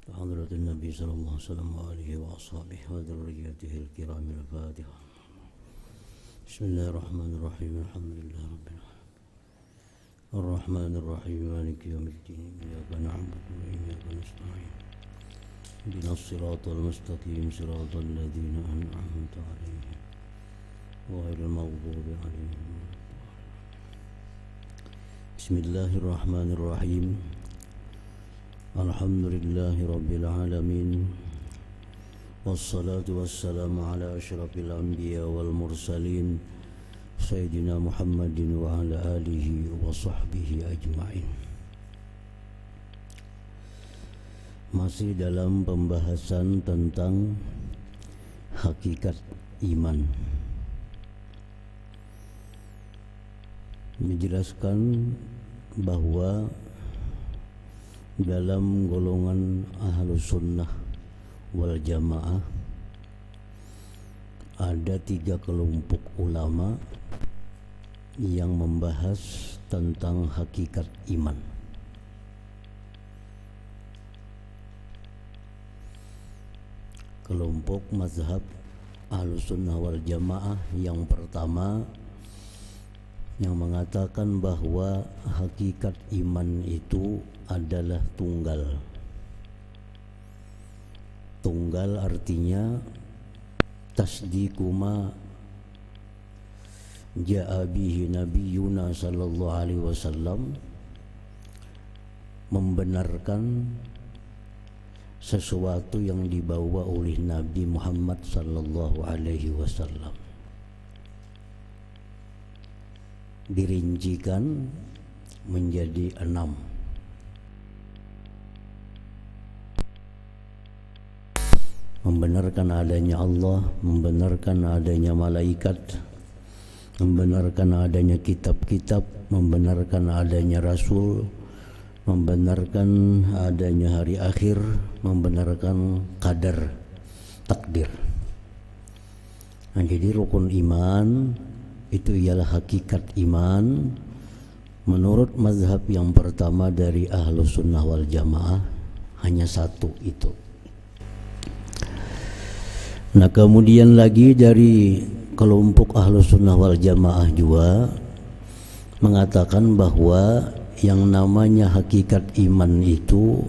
حضرة النبي صلى الله عليه وسلم وآله وأصحابه وذريته الكرام الفاتحة. بسم الله الرحمن الرحيم. الحمد لله رب العالمين الرحمن الرحيم مالك يوم الدين إياك نعبد وإياك نستعين اهدنا الصراط المستقيم صراط الذين أنعمت عليهم غير المغضوب عليهم. بسم الله الرحمن الرحيم. Alhamdulillahi Rabbil Alamin. Wassalatu wassalamu ala ashrafil anbiya wal mursalin Sayyidina Muhammadin wa ala alihi wa sahbihi ajma'in. Masih dalam pembahasan tentang hakikat iman, menjelaskan bahwa dalam golongan Ahlus Sunnah wal Jamaah ada 3 kelompok ulama yang membahas tentang hakikat iman. Kelompok mazhab Ahlus Sunnah wal Jamaah yang pertama yang mengatakan bahwa hakikat iman itu adalah tunggal. Tunggal artinya tasdiqu ma ja'a bihi nabiyuna sallallahu alaihi wasallam, membenarkan sesuatu yang dibawa oleh Nabi Muhammad sallallahu alaihi wasallam. Dirincikan menjadi 6. Membenarkan adanya Allah, membenarkan adanya malaikat, membenarkan adanya kitab-kitab, membenarkan adanya rasul, membenarkan adanya hari akhir, membenarkan qadar, takdir. Nah, jadi rukun iman itu ialah hakikat iman menurut mazhab yang pertama dari Ahlus Sunnah wal Jamaah, hanya 1 itu. Nah, kemudian lagi dari kelompok Ahlus Sunnah wal Jamaah juga mengatakan bahwa yang namanya hakikat iman itu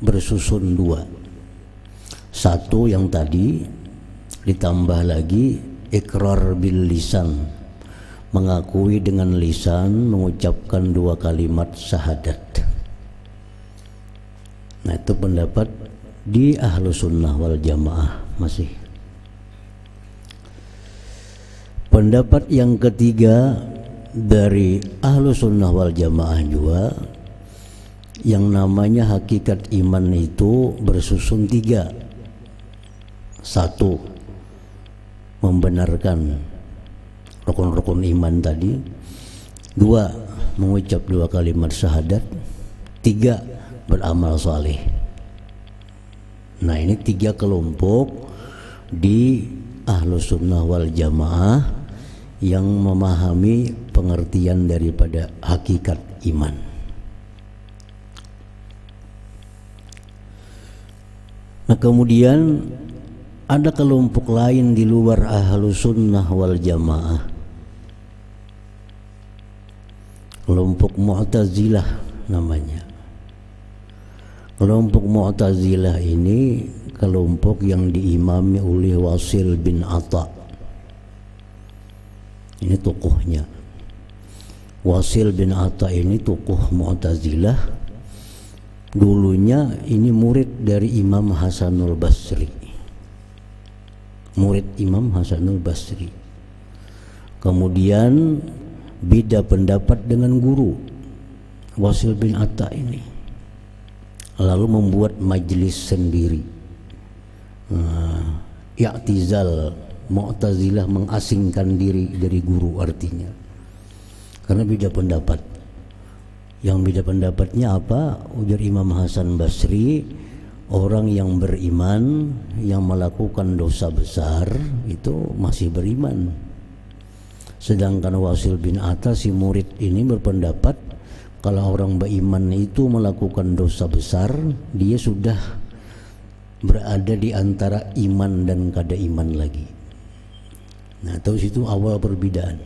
bersusun 2. 1 yang tadi, ditambah lagi ikrar bil lisan, mengakui dengan lisan, mengucapkan 2 kalimat syahadat. Nah, itu pendapat di Ahlus Sunnah wal Jamaah masih. Pendapat yang ketiga dari Ahlus Sunnah wal Jamaah juga, yang namanya hakikat iman itu bersusun 3. 1, membenarkan rukun-rukun iman tadi. 2, mengucap 2 kalimat syahadat. 3, beramal saleh. Nah, ini 3 kelompok di Ahlus Sunnah wal Jamaah yang memahami pengertian daripada hakikat iman. Nah, kemudian ada kelompok lain di luar Ahlus Sunnah wal Jamaah, kelompok Mu'tazilah namanya. Kelompok Mu'tazilah ini kelompok yang diimami oleh Wasil bin Atha. Ini tokohnya. Wasil bin Atha ini tokoh Mu'tazilah. Dulunya ini murid dari Imam Hasanul Basri. Murid Imam Hasanul Basri. Kemudian beda pendapat dengan guru Wasil bin Atha ini, lalu membuat majelis sendiri. I'tizal, Mu'tazilah mengasingkan diri dari guru artinya, karena beda pendapat. Yang beda pendapatnya apa? Ujar Imam Hasan Basri, orang yang beriman yang melakukan dosa besar itu masih beriman. Sedangkan Wasil bin Atha, si murid ini, berpendapat kalau orang beriman itu melakukan dosa besar, dia sudah berada di antara iman dan kada iman lagi. Nah, terus itu awal perbedaan.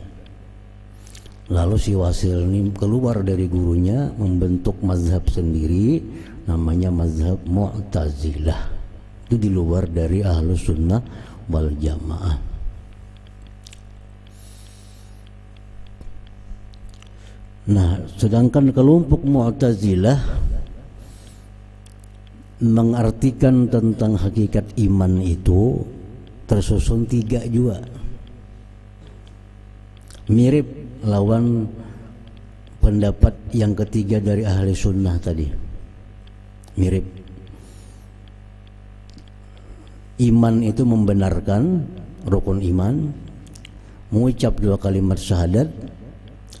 Lalu si Wasil ini keluar dari gurunya, membentuk mazhab sendiri, namanya mazhab Mu'tazilah. Itu di luar dari Ahlus Sunnah wal Jamaah. Nah, sedangkan kelompok Mu'tazilah mengartikan tentang hakikat iman itu tersusun 3 juga. Mirip lawan pendapat yang ketiga dari ahli sunnah tadi. Mirip. Iman itu membenarkan rukun iman, mengucap 2 kalimat syahadat,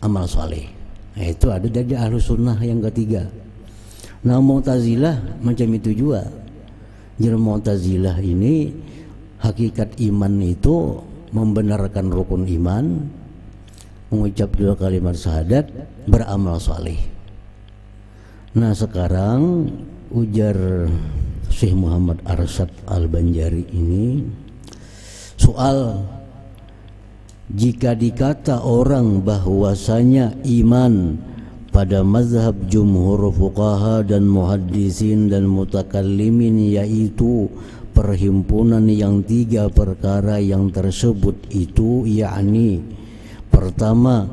amal saleh. Nah, itu ada dari ahli sunnah yang ketiga. Nah, Mu'tazilah macam itu juga. Jadi Mu'tazilah ini hakikat iman itu membenarkan rukun iman, mengucap 2 kalimat syahadat, beramal saleh. Nah, sekarang ujar Syekh Muhammad Arsyad Al-Banjari ini, soal jika dikata orang bahwasanya iman pada mazhab jumhur fuqaha dan muhaddisin dan mutakallimin yaitu perhimpunan yang 3 perkara yang tersebut itu, yakni pertama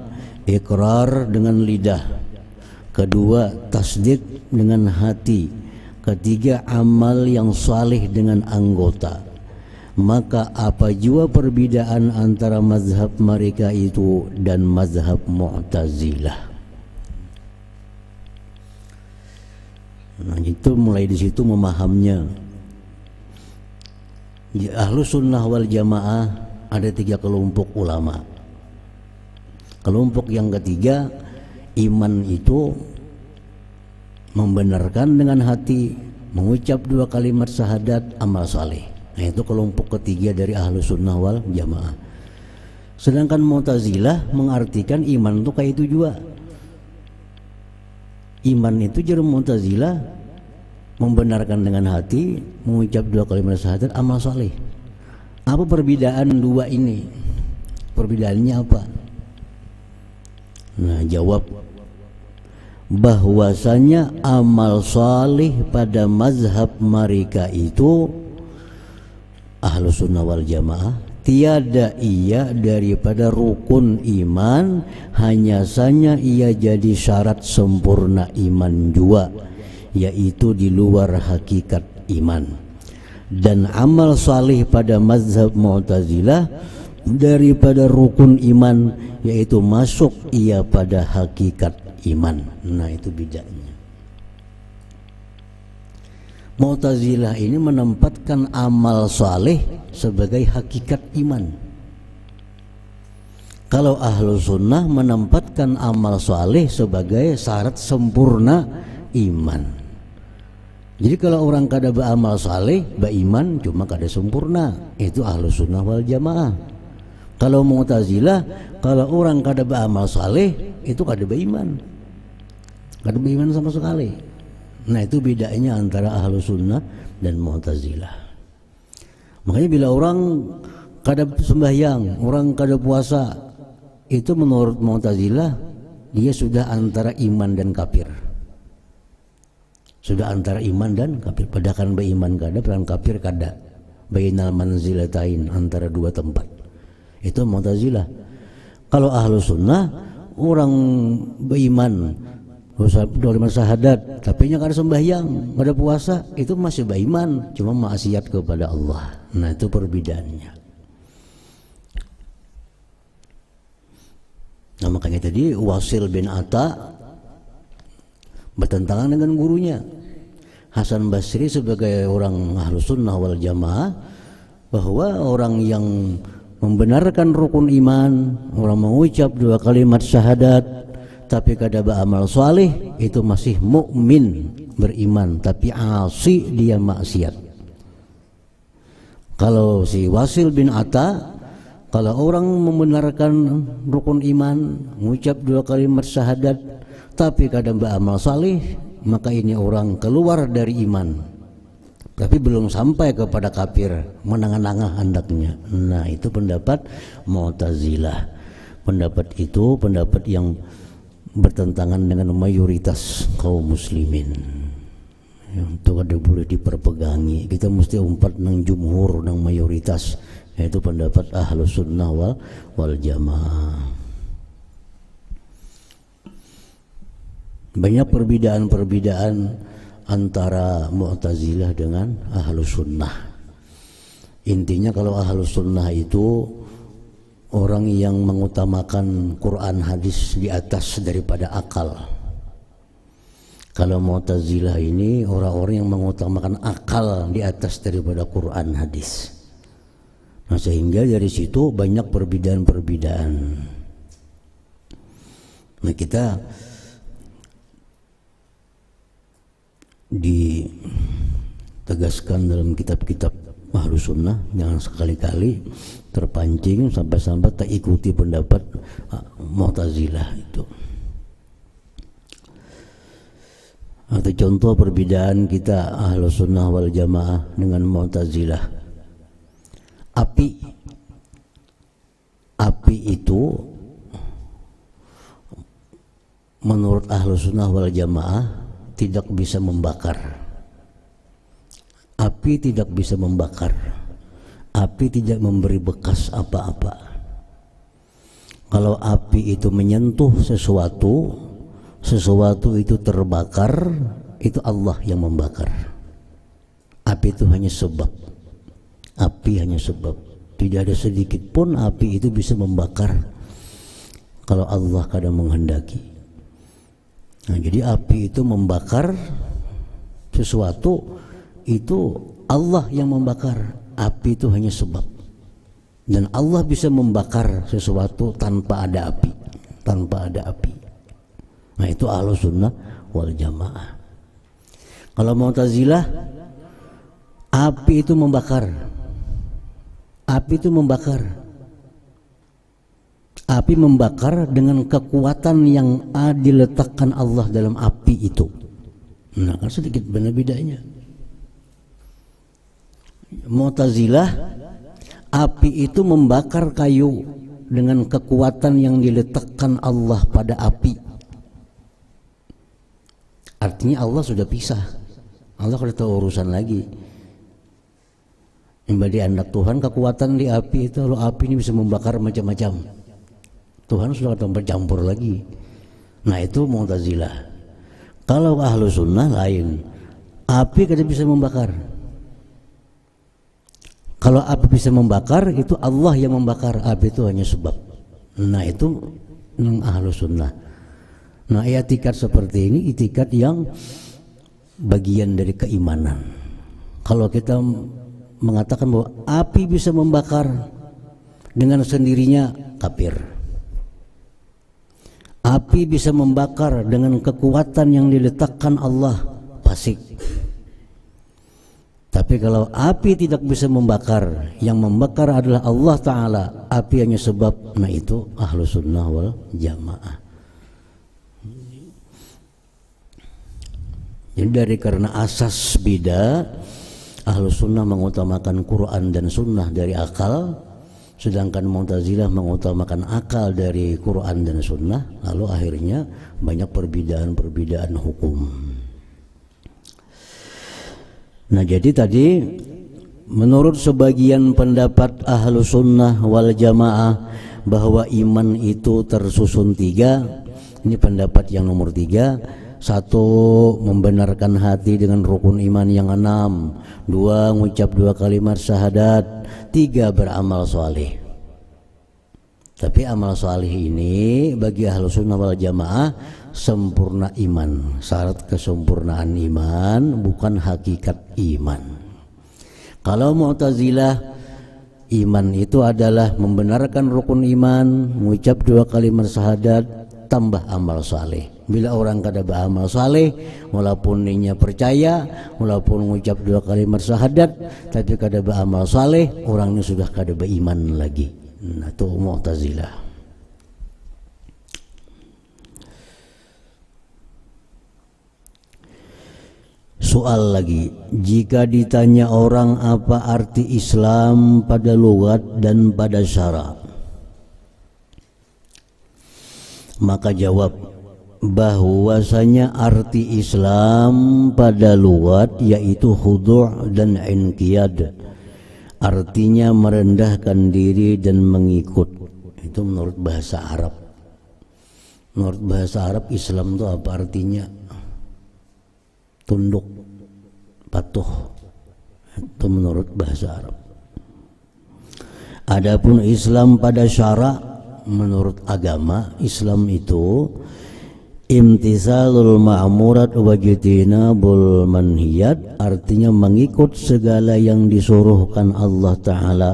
ikrar dengan lidah, kedua tasdik dengan hati, ketiga amal yang saleh dengan anggota. Maka apa jua perbedaan antara mazhab mereka itu dan mazhab Mu'tazilah? Nah, itu mulai di situ memahamnya. Di Ahlus Sunnah wal Jamaah ada 3 kelompok ulama. Kelompok yang ketiga, iman itu membenarkan dengan hati, mengucap 2 kalimat syahadat, amal saleh. Nah, itu kelompok ketiga dari Ahlus Sunnah wal Jamaah. Sedangkan Mu'tazilah mengartikan iman itu kayak itu juga. Iman itu jadi Mu'tazilah membenarkan dengan hati, mengucap 2 kalimat syahadat, amal saleh. Apa perbedaan 2 ini? Perbedaannya apa? Nah, jawab bahwasanya amal saleh pada mazhab mereka itu Ahlus Sunnah wal Jamaah tiada ia daripada rukun iman, hanya saja ia jadi syarat sempurna iman jua, yaitu di luar hakikat iman. Dan amal saleh pada mazhab Mu'tazilah daripada rukun iman, yaitu masuk ia pada hakikat iman. Nah, itu bedanya. Mu'tazilah ini menempatkan amal saleh sebagai hakikat iman. Kalau Ahlus Sunnah menempatkan amal saleh sebagai syarat sempurna iman. Jadi kalau orang kada beramal saleh, beriman cuma kada sempurna, itu Ahlus Sunnah wal Jamaah. Kalau Mu'tazilah, kalau orang kada beramal saleh, itu kada beriman. Kada beriman sama sekali. Nah, itu bedanya antara Ahlus Sunnah dan Mu'tazilah. Makanya bila orang kada sembahyang, orang kada puasa, itu menurut Mu'tazilah dia sudah antara iman dan kafir. Sudah antara iman dan kafir. Padahal beriman kada, padahal kafir kada. Bainal manzilatain, antara 2 tempat. Itu Mu'tazilah. Kalau Ahlus Sunnah, orang beriman 2 kalimat syahadat, tapi nya kada sembahyang, kada puasa, itu masih beriman, cuma maksiat kepada Allah. Nah, itu perbedaannya. Nah, makanya tadi Wasil bin Atta bertentangan dengan gurunya Hasan Basri sebagai orang Ahlus Sunnah wal Jamaah, bahwa orang yang membenarkan rukun iman, orang mengucap 2 kalimat syahadat tapi kada beramal saleh, itu masih mukmin, beriman, tapi asi, dia maksiat. Kalau si Wasil bin Atta, kalau orang membenarkan rukun iman, mengucap 2 kalimat syahadat tapi kada beramal saleh, maka ini orang keluar dari iman, tapi belum sampai kepada kafir, menengah-nengah hendaknya. Nah, itu pendapat Mu'tazilah. Pendapat itu pendapat yang bertentangan dengan mayoritas kaum muslimin. Itu ada boleh diperpegangi. Kita mesti umpat nang jumhur, nang mayoritas, yaitu pendapat Ahlus Sunnah wal Jamaah. Banyak perbedaan-perbedaan antara Mu'tazilah dengan Ahlus Sunnah. Intinya kalau Ahlus Sunnah itu orang yang mengutamakan Quran hadis di atas daripada akal. Kalau Mu'tazilah ini orang-orang yang mengutamakan akal di atas daripada Quran hadis. Nah, sehingga dari situ banyak perbedaan-perbedaan. Nah, kita ditegaskan dalam kitab-kitab Ahlus Sunnah, jangan sekali-kali terpancing sampai-sampai tak ikuti pendapat Mu'tazilah itu. Atau contoh perbedaan kita Ahlus Sunnah wal Jamaah dengan Mu'tazilah. Api itu menurut Ahlus Sunnah wal Jamaah tidak bisa membakar. Api tidak bisa membakar. Api tidak memberi bekas apa-apa. Kalau api itu menyentuh sesuatu itu terbakar, itu Allah yang membakar. Api itu hanya sebab. Api hanya sebab. Tidak ada sedikit pun api itu bisa membakar kalau Allah kadang menghendaki. Nah, jadi api itu membakar sesuatu, itu Allah yang membakar. Api itu hanya sebab. Dan Allah bisa membakar sesuatu tanpa ada api. Tanpa ada api. Nah, itu Ahlus Sunnah wal Jamaah. Kalau Mu'tazilah, api itu membakar. Api itu membakar. Api membakar dengan kekuatan yang diletakkan Allah dalam api itu. Nah, kan sedikit bedanya. Mu'tazilah, api itu membakar kayu dengan kekuatan yang diletakkan Allah pada api. Artinya Allah sudah pisah. Allah sudah tahu urusan lagi. Menjadi anak Tuhan, kekuatan di api itu, kalau api ini bisa membakar macam-macam. Tuhan sudah bercampur lagi. Nah, itu Mu'tazilah. Kalau Ahlus Sunnah lain. Api kada bisa membakar. Kalau api bisa membakar, itu Allah yang membakar. Api itu hanya sebab. Nah, itu Ahlus Sunnah. Nah, i'tikad seperti ini i'tikad yang bagian dari keimanan. Kalau kita mengatakan bahwa api bisa membakar dengan sendirinya, kafir. Api bisa membakar dengan kekuatan yang diletakkan Allah, fasik. Tapi kalau api tidak bisa membakar, yang membakar adalah Allah Ta'ala, api hanya sebab. Nah, itu Ahlus Sunnah wal Jamaah. Jadi dari karena asas beda, Ahlus Sunnah mengutamakan Quran dan Sunnah dari akal, sedangkan Mu'tazilah mengutamakan akal dari Quran dan Sunnah. Lalu akhirnya banyak perbedaan-perbedaan hukum. Nah, jadi tadi menurut sebagian pendapat Ahlus Sunnah wal Jamaah bahwa iman itu tersusun 3. Ini pendapat yang nomor 3. 1, membenarkan hati dengan rukun iman yang 6. 2, mengucap 2 kalimat syahadat. 3, beramal soleh. Tapi amal soleh ini bagi Ahlus Sunnah wal Jamaah sempurna iman. Syarat kesempurnaan iman, bukan hakikat iman. Kalau Mu'tazilah, iman itu adalah membenarkan rukun iman, mengucap 2 kalimat syahadat, tambah amal soleh. Bila orang kada beramal saleh, walaupun dirinya percaya, walaupun mengucap 2 kalimat syahadat, tapi kada beramal saleh, orangnya sudah kada beriman lagi. Nah, itu Mu'tazilah. Soal lagi, jika ditanya orang apa arti Islam pada lughat dan pada syara, maka jawab bahwasanya arti Islam pada lughat yaitu khudu' dan inqiyad, artinya merendahkan diri dan mengikut. Itu menurut bahasa Arab. Menurut bahasa Arab, Islam itu apa artinya? Tunduk, patuh. Itu menurut bahasa Arab. Adapun Islam pada syara, menurut agama Islam itu imtithalul ma'murat wa jitinabul manhiyat, artinya mengikut segala yang disuruhkan Allah Ta'ala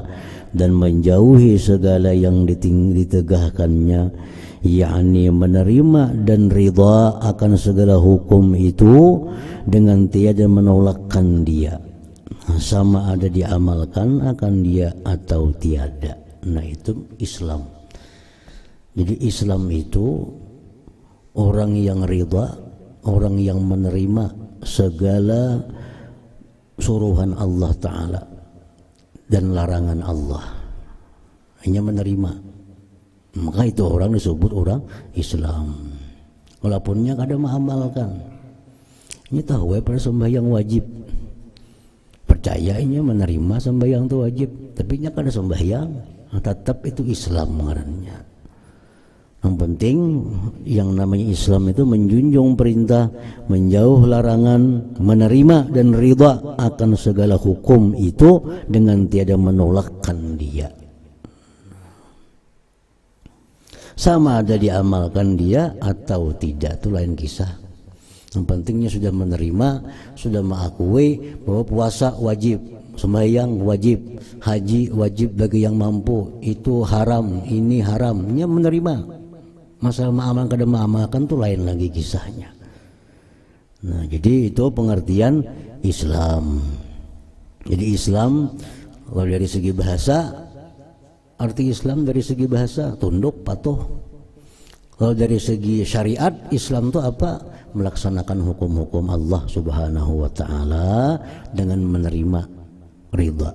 dan menjauhi segala yang ditegahkannya, yakni menerima dan ridha akan segala hukum itu dengan tiada menolakkan dia, sama ada diamalkan akan dia atau tiada. Nah, itu Islam. Jadi Islam itu orang yang ridha, orang yang menerima segala suruhan Allah Ta'ala dan larangan Allah, hanya menerima. Maka itu orang disebut orang Islam. Walaupun kadang mengamalkan. Ini tahu pada sembahyang wajib, percaya ini menerima sembahyang itu wajib, tapi kada sembahyang, tetap itu Islam ngarannya. Yang penting yang namanya Islam itu menjunjung perintah, menjauh larangan, menerima dan ridha akan segala hukum itu dengan tiada menolakkan dia, sama ada diamalkan dia atau tidak, itu lain kisah. Yang pentingnya sudah menerima, sudah mengakui bahwa puasa wajib, sembahyang wajib, haji wajib bagi yang mampu, itu haram, ini haramnya menerima. Masalah mengamalkan kada mengamalkan itu lain lagi kisahnya. Nah, jadi itu pengertian Islam. Jadi Islam kalau dari segi bahasa, arti Islam dari segi bahasa tunduk, patuh. Kalau dari segi syariat, Islam itu apa? Melaksanakan hukum-hukum Allah Subhanahu wa Ta'ala dengan menerima ridha.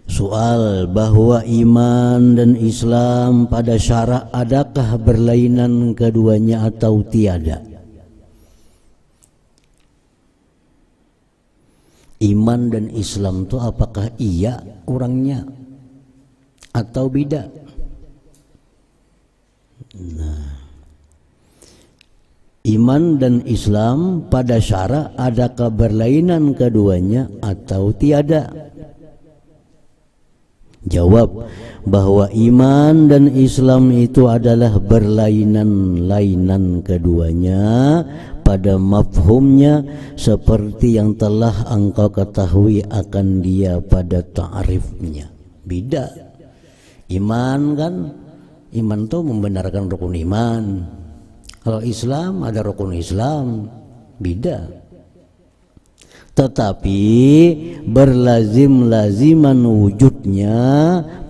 Soal bahwa iman dan Islam pada syara adakah berlainan keduanya atau tiada? Iman dan Islam itu apakah iya orangnya atau beda? Nah, iman dan Islam pada syara adakah berlainan keduanya atau tiada? Jawab bahwa iman dan Islam itu adalah berlainan-lainan keduanya pada mafhumnya seperti yang telah engkau ketahui akan dia pada ta'rifnya. Beda. Iman kan, iman itu membenarkan rukun iman. Kalau Islam ada rukun Islam, beda. Tetapi berlazim-laziman wujudnya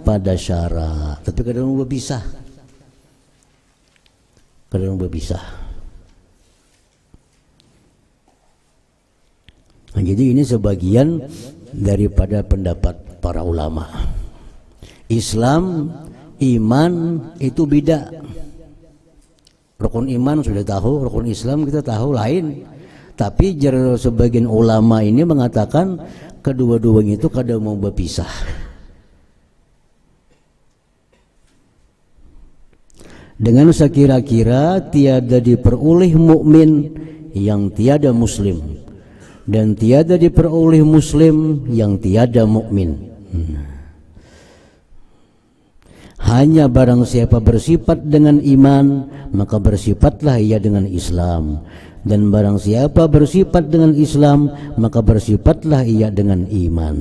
pada syara. Tapi kadang berpisah. Kadang berpisah. Nah, jadi ini sebagian daripada pendapat para ulama. Islam, iman itu beda. Rukun iman sudah tahu, rukun Islam kita tahu lain. Tapi sebagian ulama ini mengatakan kedua-duanya itu kadang mau berpisah. Dengan sekira-kira tiada diperoleh mukmin yang tiada muslim, dan tiada diperoleh muslim yang tiada mukmin. Hanya barang siapa bersifat dengan iman, maka bersifatlah ia dengan Islam. Dan barang siapa bersifat dengan Islam, maka bersifatlah ia dengan iman.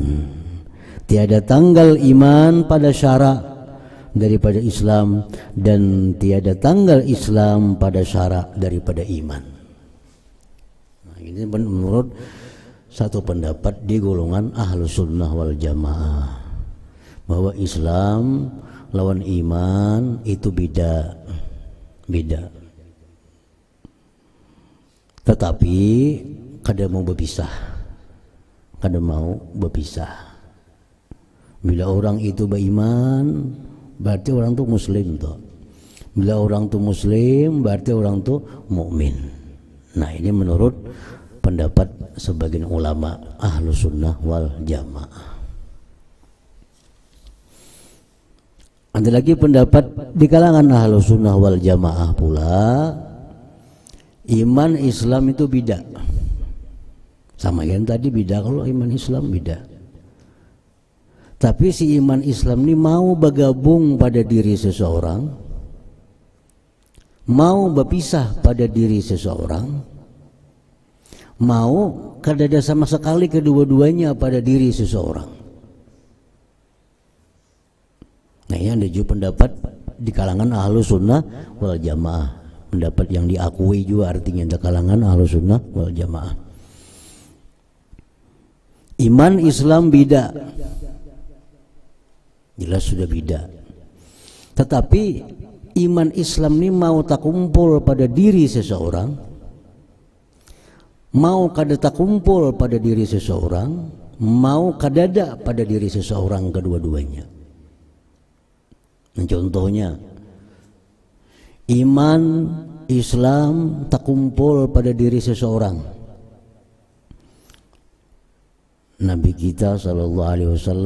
Tiada tanggal iman pada syara daripada Islam, dan tiada tanggal Islam pada syara daripada iman. Nah, ini menurut satu pendapat di golongan Ahlus Sunnah wal Jamaah. bahwa Islam lawan iman itu beda. Tetapi kada mau berpisah. Bila orang itu beriman, berarti orang itu muslim toh. Bila orang itu muslim, berarti orang itu mukmin. Nah, ini menurut pendapat sebagian ulama Ahlus Sunnah wal Jamaah. Ada lagi pendapat di kalangan Ahlus Sunnah wal Jamaah pula, iman Islam itu beda. Sama yang tadi beda, kalau iman Islam beda. Tapi si iman Islam ini mau bergabung pada diri seseorang, mau berpisah pada diri seseorang, mau kada ada sama sekali kedua-duanya pada diri seseorang. Nah, ini ada juga pendapat di kalangan Ahlus Sunnah wal Jamaah, pendapat yang diakui juga artinya di kalangan Ahlus Sunnah wal Jamaah. Iman Islam beda, jelas sudah beda. Tetapi iman Islam ini mau tak kumpul pada diri seseorang, mau kada tak kumpul pada diri seseorang, mau kada ada pada diri seseorang, kedua-duanya. Contohnya, iman Islam tak kumpul pada diri seseorang. Nabi kita SAW,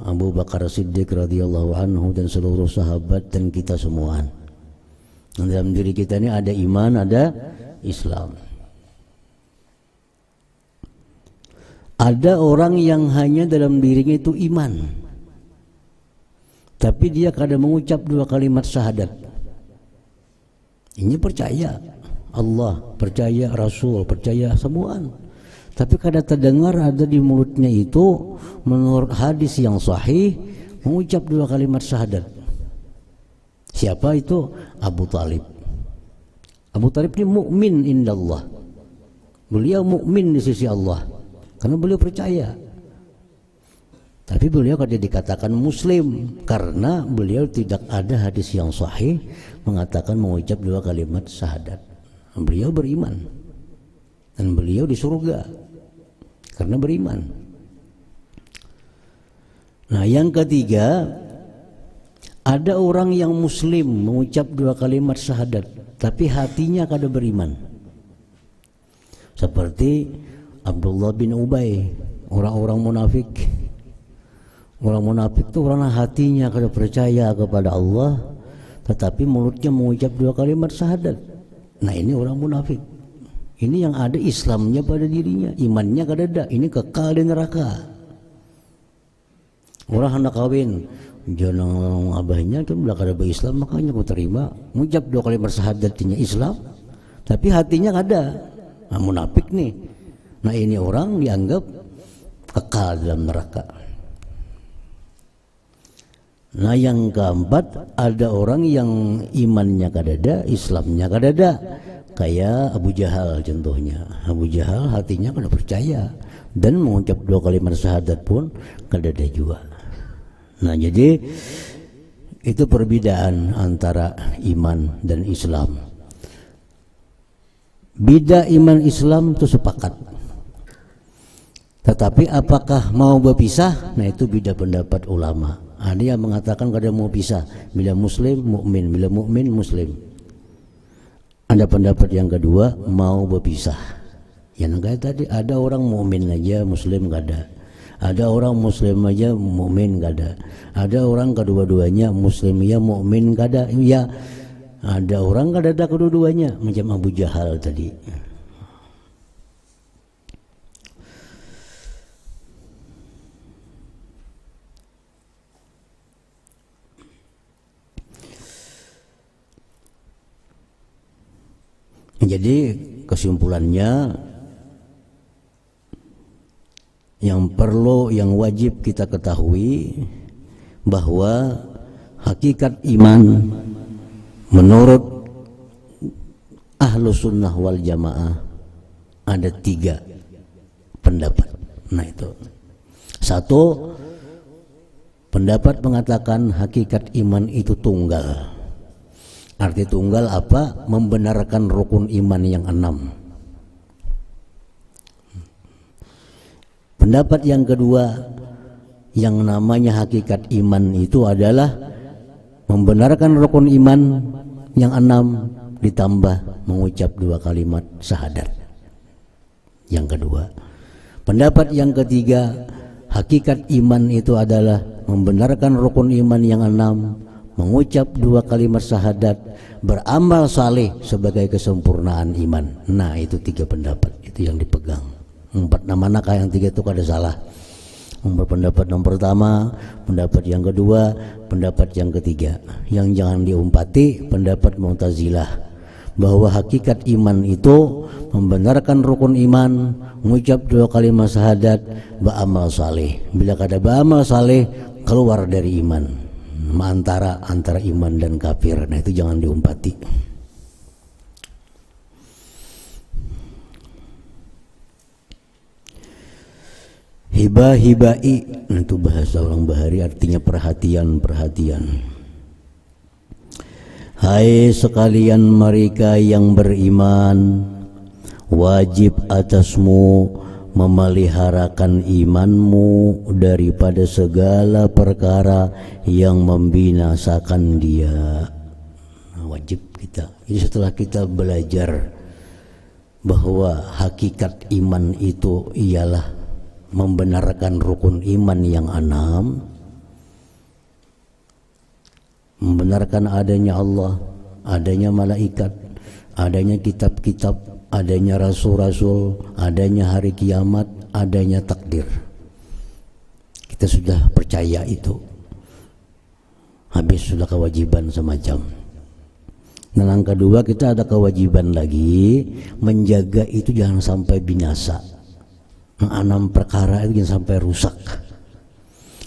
Abu Bakar Siddiq radhiyallahu anhu dan seluruh sahabat dan kita semua. Dalam diri kita ini ada iman, ada Islam. Ada orang yang hanya dalam dirinya itu iman, tapi dia kadang mengucap 2 kalimat syahadat. Ini percaya Allah, percaya Rasul, percaya semuaan. Tapi kadang terdengar ada di mulutnya itu menurut hadis yang sahih mengucap 2 kalimat syahadat. Siapa itu? Abu Talib. Abu Talib ini mukmin indallah. Beliau mukmin di sisi Allah karena beliau percaya. Tapi beliau kada dikatakan muslim karena beliau tidak ada hadis yang sahih mengatakan mengucap 2 kalimat syahadat. Beliau beriman dan beliau di surga karena beriman. Nah, yang ketiga, ada orang yang muslim mengucap 2 kalimat syahadat tapi hatinya kada beriman. Seperti Abdullah bin Ubay, orang-orang munafik. Orang munafik itu orang hatinya kada percaya kepada Allah, tetapi mulutnya mengucap 2 kalimat syahadat. Nah, ini orang munafik. Ini yang ada Islamnya pada dirinya, imannya kada ada. Ini kekal di neraka. Orang hendak kawin, jangan abahnya tu belah kada berislam, makanya aku terima. Mengucap 2 kalimat syahadatnya Islam, tapi hatinya kada. Nah, munafik nih. Nah, ini orang dianggap kekal dalam neraka. Nah, yang keempat, ada orang yang imannya kada ada, Islamnya kada ada. Kayak Abu Jahal contohnya. Abu Jahal hatinya kada percaya dan mengucap 2 kalimat syahadat pun kada ada juga. Nah, jadi itu perbedaan antara iman dan Islam. Beda iman Islam itu sepakat. Tetapi apakah mau berpisah? Nah, itu beda pendapat ulama. Ada yang mengatakan kada mau pisah, bila muslim mukmin, bila mukmin muslim. Ada pendapat yang kedua mau berpisah. Yang kayak tadi, ada orang mukmin aja muslim kada. Ada orang muslim aja mukmin kada. Ada orang kedua-duanya muslim ya mukmin kada. Ya, ada orang kada ada kedua-duanya macam Abu Jahal tadi. Jadi kesimpulannya, yang perlu, yang wajib kita ketahui bahwa hakikat iman menurut Ahlus Sunnah wal Jamaah ada 3 pendapat. Nah, itu 1, pendapat mengatakan hakikat iman itu tunggal. Arti tunggal apa? Membenarkan rukun iman yang 6. Pendapat yang kedua, yang namanya hakikat iman itu adalah membenarkan rukun iman yang 6 ditambah mengucap 2 kalimat syahadat. Yang kedua. Pendapat yang ketiga, hakikat iman itu adalah membenarkan rukun iman yang 6, mengucap 2 kalimat syahadat, beramal saleh sebagai kesempurnaan iman. Nah, itu 3 pendapat itu yang dipegang. 4 manakah yang 3 itu kada salah. Pendapat yang pertama, pendapat yang kedua, pendapat yang ketiga. Yang jangan diumpati pendapat Mu'tazilah, bahwa hakikat iman itu membenarkan rukun iman, mengucap 2 kalimat syahadat, beramal saleh. Bila kada beramal saleh, keluar dari iman. Antara iman dan kafir. Nah, itu jangan diumpati. Hibai, itu bahasa orang Bahari, artinya perhatian. Hai sekalian mereka yang beriman, wajib atasmu memeliharakan imanmu daripada segala perkara yang membinasakan dia. Wajib kita. Jadi setelah kita belajar bahwa hakikat iman itu ialah membenarkan rukun iman yang 6, membenarkan adanya Allah, adanya malaikat, adanya kitab-kitab, adanya rasul-rasul, adanya hari kiamat, adanya takdir. Kita sudah percaya itu. Habis sudah kewajiban semacam. Nah, yang kedua, kita ada kewajiban lagi menjaga itu jangan sampai binasa. 6 perkara itu jangan sampai rusak.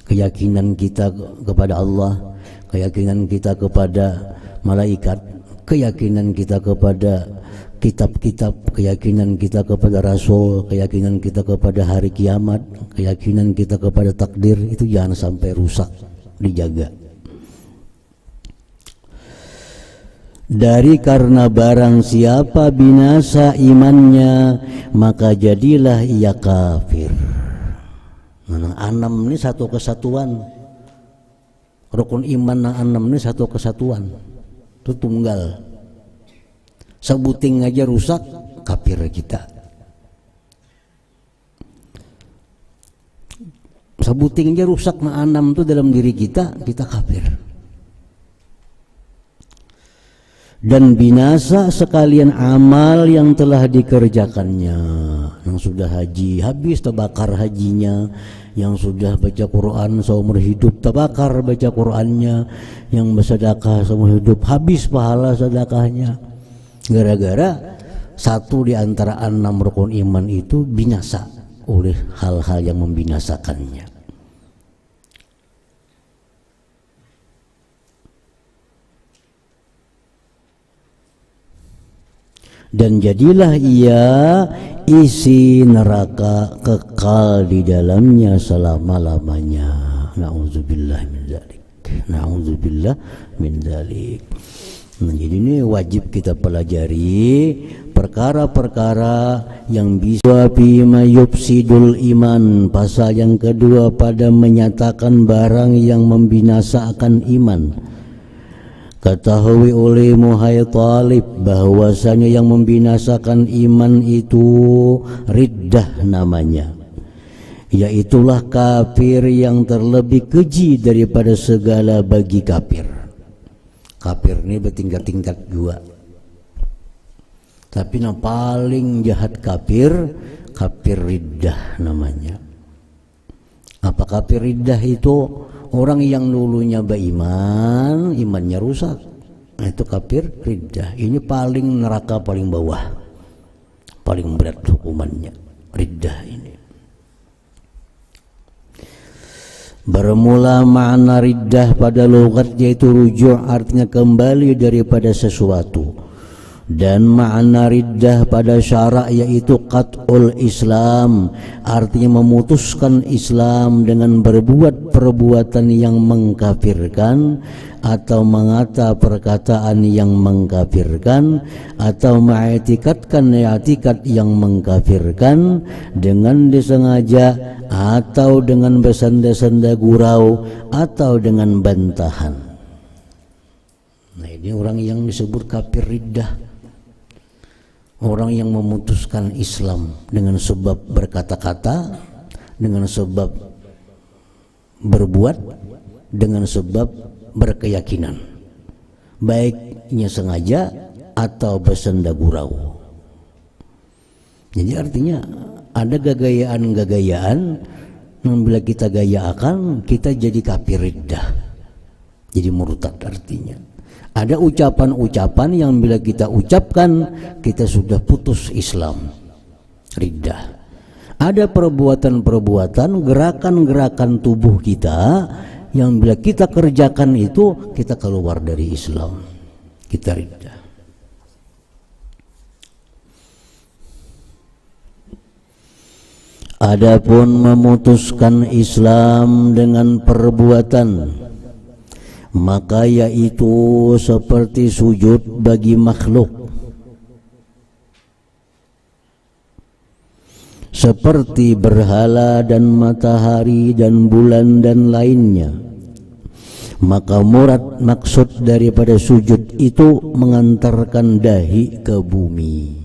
Keyakinan kita kepada Allah, keyakinan kita kepada malaikat, keyakinan kita kepada kitab-kitab, keyakinan kita kepada rasul, keyakinan kita kepada hari kiamat, keyakinan kita kepada takdir, itu jangan sampai rusak, dijaga. Dari karena barang siapa binasa imannya, maka jadilah ia kafir. Nah, 6 ini satu kesatuan. Rukun iman yang 6 ini satu kesatuan. Itu tunggal. Sebuting aja rusak, kafir kita. Sebuting aja rusak nah 6 itu dalam diri kita, kita kafir. Dan binasa sekalian amal yang telah dikerjakannya. Yang sudah haji habis terbakar hajinya, yang sudah baca Quran seumur hidup terbakar baca Qurannya, yang bersedekah seumur hidup habis pahala sedekahnya, gara-gara satu di antara 6 rukun iman itu binasa oleh hal-hal yang membinasakannya. Dan jadilah ia isi neraka kekal di dalamnya selama-lamanya. Na'udzubillah min dzalik. Na'udzubillah min dzalik. Nah, jadi ini wajib kita pelajari perkara-perkara yang bisa bima yufsidul iman. Pasal yang kedua pada menyatakan barang yang membinasakan iman. Ketahui olehmu hai Talib bahwasanya yang membinasakan iman itu riddah namanya, yaitulah kafir yang terlebih keji daripada segala bagi kafir. Kafir ini bertingkat-tingkat dua, tapi yang paling jahat kafir riddah namanya. Apa kafir riddah itu? Orang yang dulunya beriman, imannya rusak, nah, itu kafir riddah. Ini paling neraka paling bawah, paling berat hukumannya riddah ini. Bermula makna riddah pada logat yaitu rujuk, artinya kembali daripada sesuatu. Dan makna riddah pada syarak yaitu qat'ul Islam, artinya memutuskan Islam dengan berbuat perbuatan yang mengkafirkan atau mengata perkataan yang mengkafirkan atau mengiktikadkan i'tikad yang mengkafirkan dengan disengaja atau dengan bersanda-sanda gurau atau dengan bantahan. Nah, ini orang yang disebut kafir riddah. Orang yang memutuskan Islam dengan sebab berkata-kata, dengan sebab berbuat, dengan sebab berkeyakinan, baiknya sengaja atau bersenda gurau. Jadi artinya ada gagayaan-gagayaan yang bila kita gayakan kita jadi kafir riddah, jadi murtad artinya. Ada ucapan-ucapan yang bila kita ucapkan kita sudah putus Islam, riddah. Ada perbuatan-perbuatan, gerakan-gerakan tubuh kita yang bila kita kerjakan itu kita keluar dari Islam, kita riddah. Adapun memutuskan Islam dengan perbuatan, maka yaitu seperti sujud bagi makhluk, seperti berhala dan matahari dan bulan dan lainnya. Maka murad maksud daripada sujud itu mengantarkan dahi ke bumi,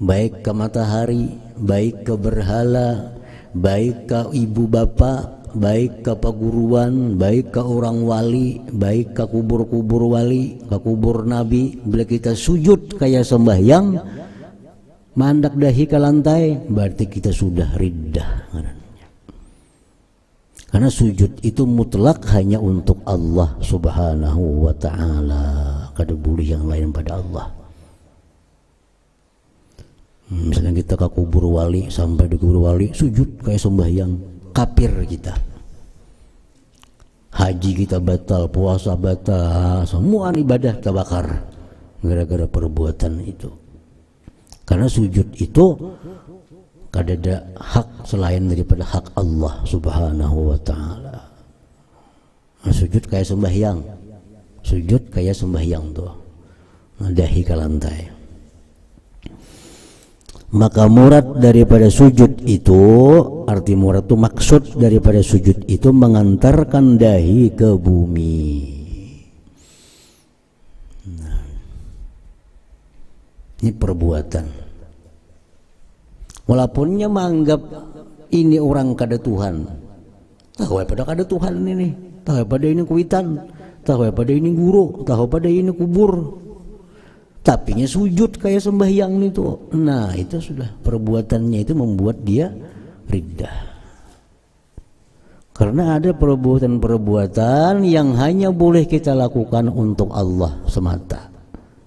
baik ke matahari, baik ke berhala, baik ke ibu bapak, baik ke paguruan, baik ke orang wali, baik ke kubur-kubur wali, ke kubur nabi. Bila kita sujud kayak sembahyang, mandak dahi ke lantai, berarti kita sudah riddah. Karena sujud itu mutlak hanya untuk Allah subhanahu wa ta'ala, kada boleh yang lain pada Allah. Misalnya kita ke kubur wali, sampai di kubur wali sujud kayak sembahyang, kafir kita. Haji kita batal, puasa batal, semua ibadah terbakar gara-gara perbuatan itu. Karena sujud itu kada ada hak selain daripada hak Allah subhanahu wa ta'ala. Sujud kayak sembahyang, sujud kayak sembahyang tuh, dahi ke lantai. Maka murad daripada sujud itu, arti murad itu maksud daripada sujud itu mengantarkan dahi ke bumi. Nah, ini perbuatan. Walaupunnya menganggap ini orang kada Tuhan, tahu pada kada Tuhan ini, tahu pada ini kuitan, tahu pada ini guru, tahu pada ini kubur. Tapinya sujud kayak sembahyang itu. Nah, itu sudah perbuatannya itu membuat dia riddah. Karena ada perbuatan-perbuatan yang hanya boleh kita lakukan untuk Allah semata,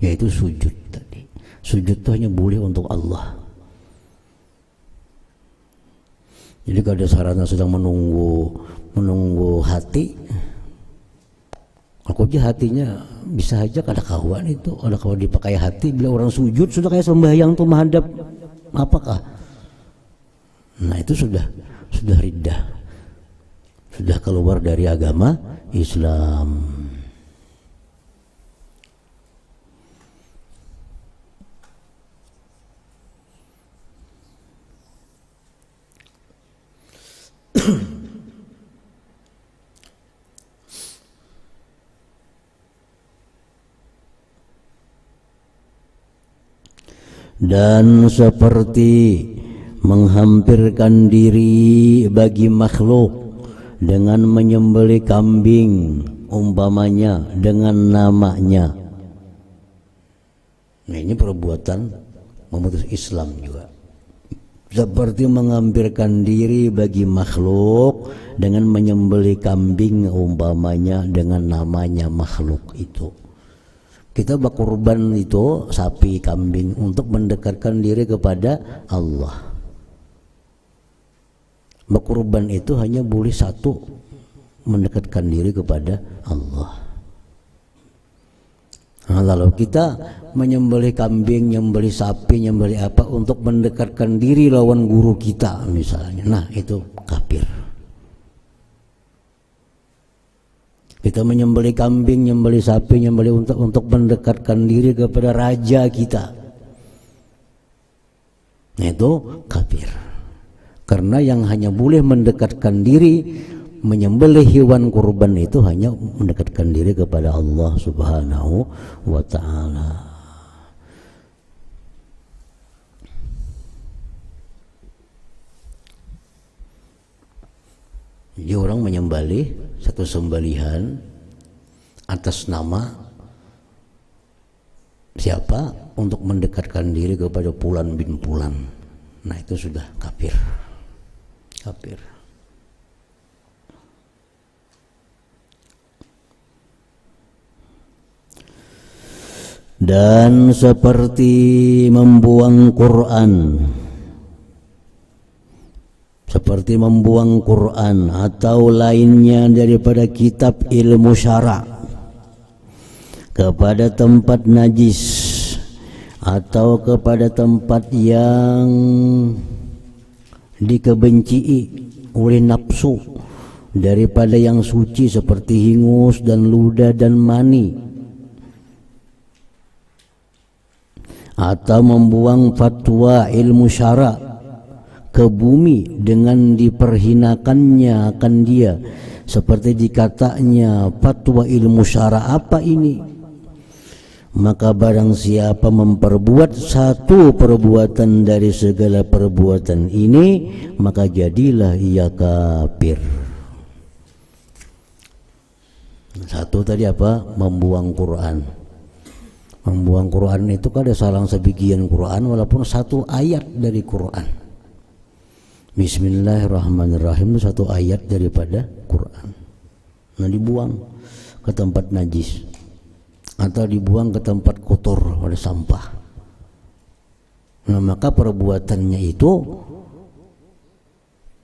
yaitu sujud tadi. Sujud itu hanya boleh untuk Allah. Jadi kalau ada sarana sedang menunggu hati, aku aja hatinya bisa aja kada kawan itu, ada kawan dipakai hati. Bila orang sujud sudah kayak sembahyang tuh menghadap apakah? Nah, itu sudah riddah, sudah keluar dari agama Islam. Dan seperti menghampirkan diri bagi makhluk dengan menyembelih kambing umpamanya dengan namanya. Nah, ini perbuatan memutus Islam juga. Seperti menghampirkan diri bagi makhluk dengan menyembelih kambing umpamanya dengan namanya makhluk itu. Kita berkorban itu sapi, kambing untuk mendekatkan diri kepada Allah. Berkorban itu hanya boleh satu, mendekatkan diri kepada Allah. Nah, lalu kita menyembelih kambing, menyembelih sapi, menyembelih apa untuk mendekatkan diri lawan guru kita misalnya. Nah, itu kafir. Kita menyembelih kambing, menyembelih sapi, menyembelih untuk mendekatkan diri kepada raja kita. Nah, itu kafir. Karena yang hanya boleh mendekatkan diri menyembelih hewan kurban itu hanya mendekatkan diri kepada Allah Subhanahu wa ta'ala. Jadi orang menyembelih satu sembelihan atas nama siapa? Untuk mendekatkan diri kepada Fulan bin Fulan. Nah, itu sudah kafir. Kafir. Dan seperti membuang Quran, seperti membuang Quran atau lainnya daripada kitab ilmu syara' kepada tempat najis atau kepada tempat yang dikebencii oleh nafsu daripada yang suci seperti hingus dan ludah dan mani, atau membuang fatwa ilmu syara' ke bumi dengan diperhinakannya akan dia, seperti dikatanya fatwa ilmu syara' apa ini, maka barang siapa memperbuat satu perbuatan dari segala perbuatan ini, maka jadilah ia kafir. Satu tadi apa? Membuang Quran. Membuang Quran itu kan ada salah sebagian Quran walaupun satu ayat dari Quran. Bismillahirrahmanirrahim itu satu ayat daripada Quran. Nah, dibuang ke tempat najis atau dibuang ke tempat kotor oleh sampah. Nah, maka perbuatannya itu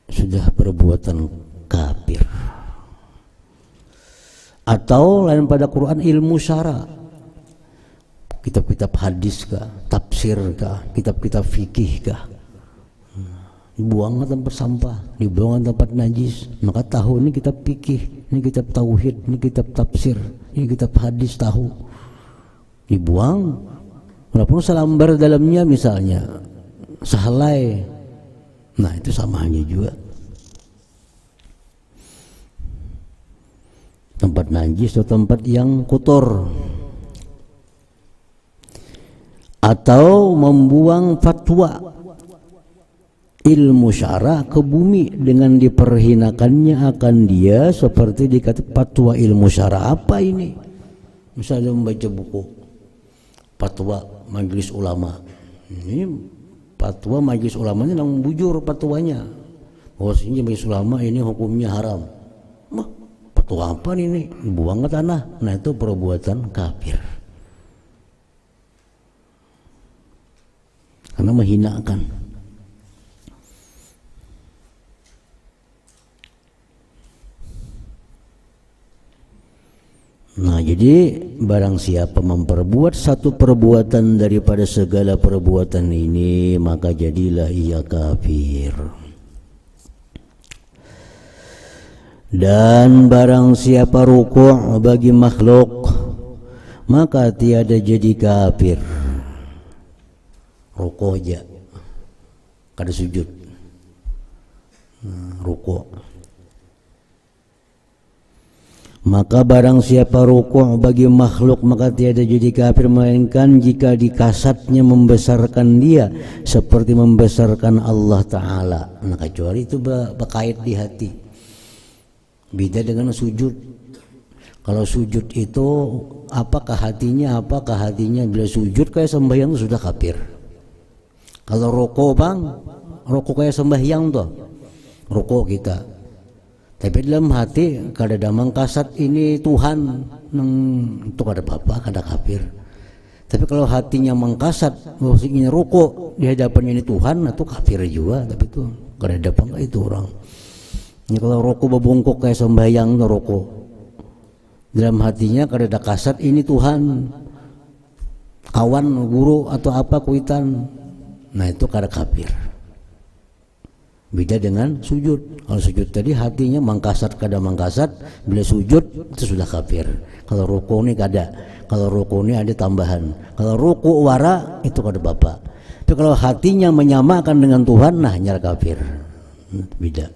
sudah perbuatan kafir. Atau lain pada Quran ilmu syara', kitab-kitab hadis kah, tafsir kah, kitab-kitab fikih kah, dibuang ke tempat sampah, dibuang ke tempat najis. Maka tahu ini kitab fikih, ini kitab tauhid, ini kitab tafsir, ini kitab hadis, tahu dibuang walaupun selambar dalamnya misalnya sehelai. Nah, itu sama aja juga. Tempat najis atau tempat yang kotor, atau membuang fatwa ilmu syara' ke bumi dengan diperhinakannya akan dia, seperti dikata fatwa ilmu syara' apa ini. Misalnya membaca buku fatwa majelis ulama, ini fatwa majelis ulamanya yang bujur fatwanya bahwasanya majelis ulama ini hukumnya haram. Fatwa apa ini? Dibuang ke tanah. Nah, itu perbuatan kafir karena menghinakan. Nah, jadi barang siapa memperbuat satu perbuatan daripada segala perbuatan ini, maka jadilah ia kafir. Dan barang siapa rukuk bagi makhluk, maka tiada jadi kafir. Rukuk aja, kada sujud, rukuk. Maka barang siapa rukuk bagi makhluk, maka tiada jadi kafir, melainkan jika dikasatnya membesarkan dia seperti membesarkan Allah Ta'ala. Nah, kecuali itu berkait di hati. Beda dengan sujud. Kalau sujud itu apakah hatinya bila sujud kayak sembahyang itu sudah kafir. Kalau rukuk rukuk kayak sembahyang tuh, rukuk kita. Tapi dalam hati kada ada mengkasat ini Tuhan, itu kada apa-apa, kada kafir. Tapi kalau hatinya mengkasat bahwa ini rukuk di hadapan ini Tuhan, itu kafir juga. Tapi itu kada ada apa itu orang. Ini kalau rukuk berbungkuk kayak sembahyang, itu rukuk. Dalam hatinya kada ada kasat ini Tuhan, awan guru atau apa kuitan, nah itu kada kafir. Beda dengan sujud. Kalau sujud tadi hatinya mangkasat kada mangkasat, bila sujud itu sudah kafir. Kalau ruku ini kada, kalau ruku ini ada tambahan. Kalau ruku wara itu kada bapak. Tapi kalau hatinya menyamakan dengan Tuhan, nah nyara kafir. Beda.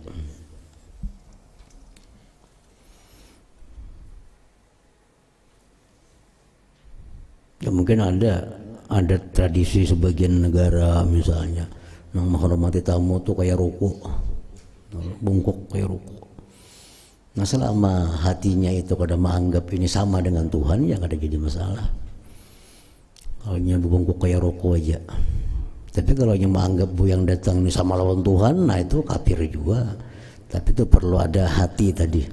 Ya mungkin ada tradisi sebagian negara misalnya yang menghormati tamu tuh kayak ruku, bungkuk kayak ruku. Nah selama hatinya itu kada menganggap ini sama dengan Tuhan, ya kada jadi masalah. Kalau nya bungkuk kayak ruku aja. Tapi kalau yang menganggap yang datang ini sama lawan Tuhan, nah itu kafir juga. Tapi itu perlu ada hati tadi.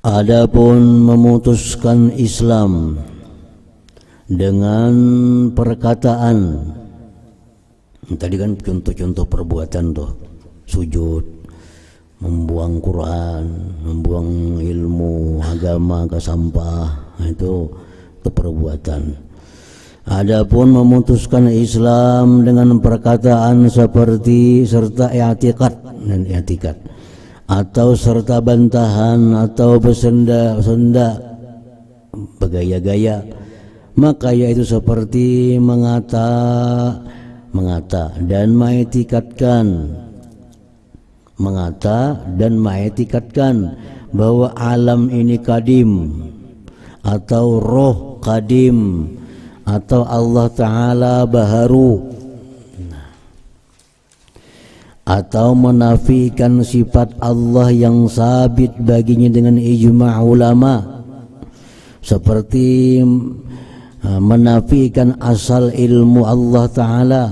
Adapun memutuskan Islam dengan perkataan, tadi kan contoh-contoh perbuatan tuh, sujud, membuang Quran, membuang ilmu agama ke sampah, itu perbuatan. Adapun memutuskan Islam dengan perkataan seperti serta i'tikad dan i'tikad, atau serta bantahan atau bersenda-senda bergaya-gaya, maka yaitu seperti mengata dan mengikatkan bahwa alam ini kadim, atau roh kadim, atau Allah Ta'ala baharu, atau menafikan sifat Allah yang sabit baginya dengan ijma' ulama, seperti menafikan asal ilmu Allah Ta'ala,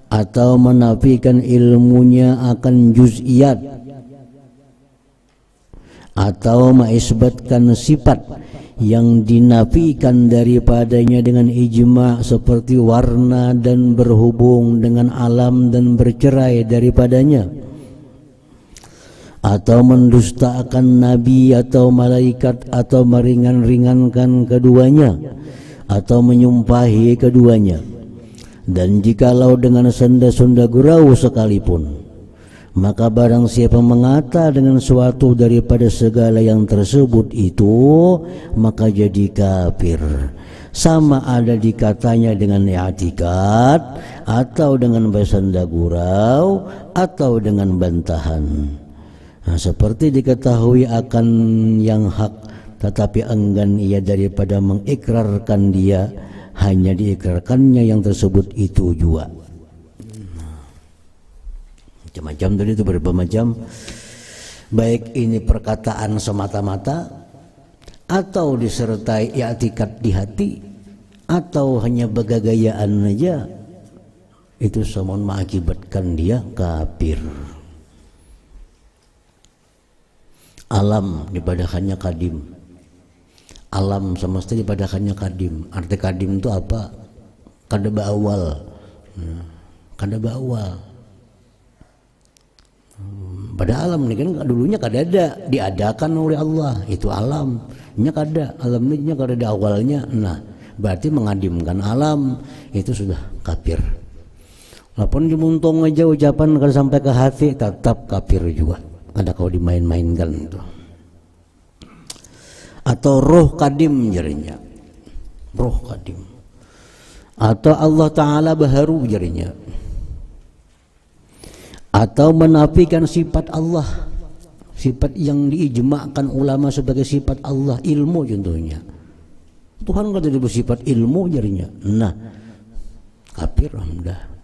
atau menafikan ilmunya akan juz'iyat, atau mengisbatkan sifat yang dinafikan daripadanya dengan ijma' seperti warna dan berhubung dengan alam dan bercerai daripadanya, atau mendustakan nabi atau malaikat, atau meringan-ringankan keduanya, atau menyumpahi keduanya. Dan jikalau dengan senda-senda gurau sekalipun, maka barang siapa mengata dengan suatu daripada segala yang tersebut itu, maka jadi kafir. Sama ada dikatanya dengan i'tikad, atau dengan bersenda gurau, atau dengan bantahan. Nah, seperti diketahui akan yang hak, tetapi enggan ia daripada mengikrarkan dia, hanya diikrarkannya yang tersebut itu juga. Macam-macam tadi itu, berapa macam, baik ini perkataan semata-mata, atau disertai i'tikad di hati, atau hanya begagayaan aja, itu semua mengakibatkan dia kafir. Alam dipadakannya kadim, alam semesta dipadakannya kadim. Arti kadim itu apa? Kada beawal, kada beawal. Pada alam ini kan dulunya kada ada, diadakan oleh Allah, itu alam. Nya kada, alam ini kada ada awalnya. Nah, berarti mengadimkan alam, itu sudah kafir. Walaupun dimuntung aja ucapan kada sampai ke hati, tetap kafir juga. Ada kau dimain-mainkan itu. Atau roh kadim jarinya, roh kadim, atau Allah Ta'ala baharu jarinya, atau menafikan sifat Allah, sifat yang diijma'kan ulama sebagai sifat Allah, ilmu contohnya. Tuhan kata dia bersifat ilmu jarinya. Nah, kafir dah.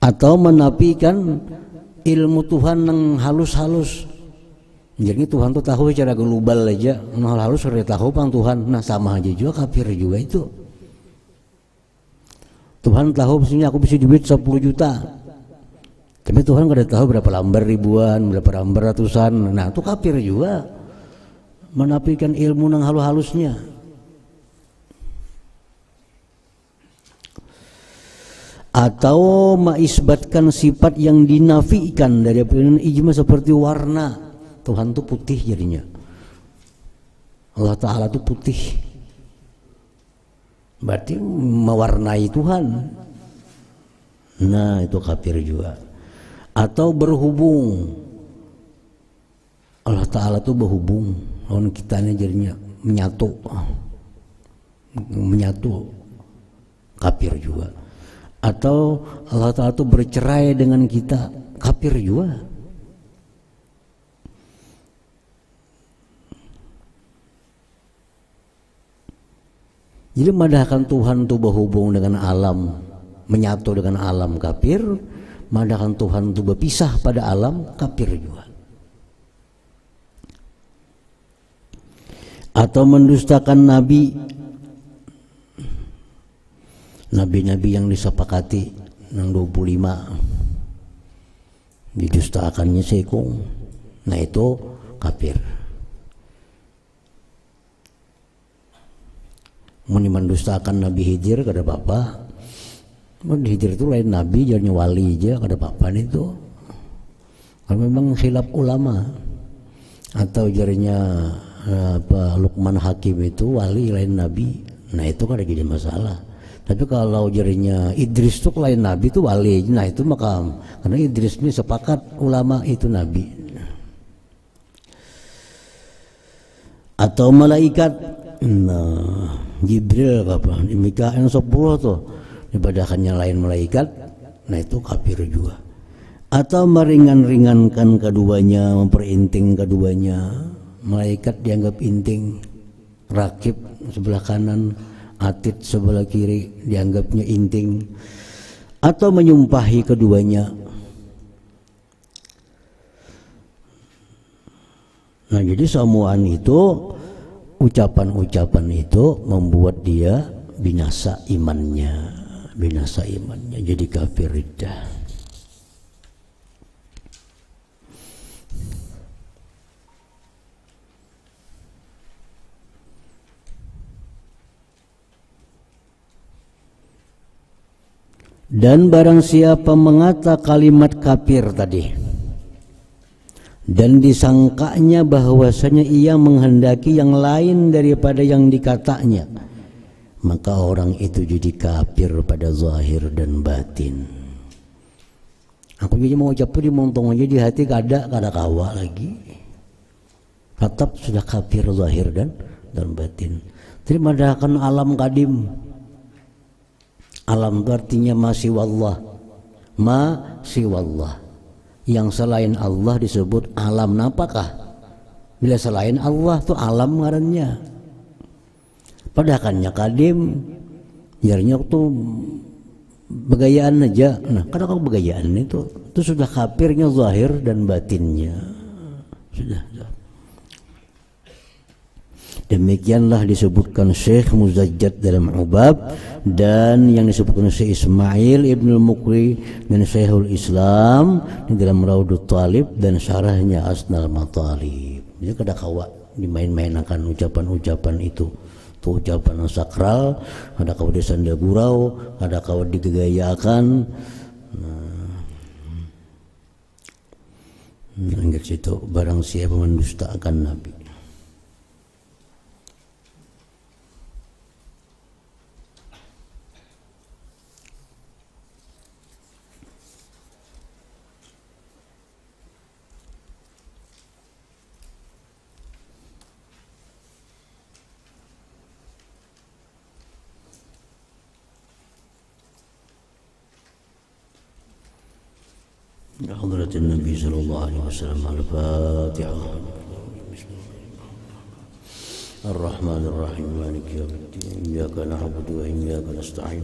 Atau menafikan ilmu Tuhan yang halus-halus. Jadi Tuhan tuh tahu secara global aja, hal halus sudah tahu bang Tuhan. Nah, sama aja juga, kafir juga itu. Tuhan tahu maksudnya aku bisa duit 10 juta, tapi Tuhan kada tahu berapa lembar ribuan, berapa lembar ratusan. Nah itu kafir juga, menafikan ilmu nang halus-halusnya. atau mengisbatkan sifat yang dinafikan dari ijma seperti warna. Tuhan itu putih jadinya. Allah Ta'ala itu putih. Berarti mewarnai Tuhan. Nah, itu kafir juga. Atau berhubung. Allah Ta'ala itu berhubung. Lawan kita ini jadinya menyatu. Menyatu. Kafir juga. Atau Allah Ta'ala itu bercerai dengan kita, kafir juga. Jadi madahkan Tuhan itu berhubung dengan alam, menyatu dengan alam, kafir. Madahkan Tuhan itu berpisah pada alam, kafir juga. Atau mendustakan nabi, nabi-nabi yang disepakati yang 25 didustakannya sekong. Nah itu kafir. Mendustakan Nabi Hijir kada apa-apa. Nabi Hijir itu lain nabi, jadinya wali aja kada apa-apa itu. Kalau memang khilaf ulama. Atau jadinya Luqman Hakim itu wali lain nabi. Nah itu kada jadi masalah. Tapi kalau jadinya Idris itu lain nabi itu wali, nah itu makam. Karena Idris ini sepakat ulama itu nabi. Atau malaikat, nah Jibril apa? Mikail 10 tuh ibadahannya lain malaikat, nah itu kafir juga. Atau meringan-ringankan keduanya, memperinting keduanya. Malaikat dianggap inting, rakib sebelah kanan, atid sebelah kiri dianggapnya inting. Atau menyumpahi keduanya. Nah jadi semuaan itu, ucapan-ucapan itu membuat dia binasa imannya, jadi kafir riddah. Dan barang siapa mengata kalimat kafir tadi dan disangkanya bahwasanya ia menghendaki yang lain daripada yang dikatanya, maka orang itu jadi kafir pada zahir dan batin. Aku jadi mau ucap di montong aja di hati kada kawa lagi. Tetap sudah kafir zahir dan batin. Terima dahkan alam kadim. Alam itu artinya masiwallah. Masiwallah. Yang selain Allah disebut alam. Napakah? Bila selain Allah itu alam ngarannya. Padakannya kadim. Jadinya itu begayaan aja. Nah, kadang kalau begayaan itu sudah kafirnya zahir dan batinnya. Sudah. Demikianlah disebutkan Syekh Muzajjad dalam Ubab, dan yang disebutkan Syekh Ismail Ibnul Mukri dan Syekhul Islam di dalam Raudut Talib dan syarahnya Asnal Matalib. Jadi kada kawa dimain-mainakan ucapan-ucapan itu. Itu ucapan sakral, ada kawa disanda gurau, ada kawa digegayakan. Ingat situ, barang siapa mendustakan Nabi. حضرة النبي صلى الله عليه وسلم. الفاتحة. الرحمن الرحيم مالك يوم الدين إياك نعبد وإياك نستعين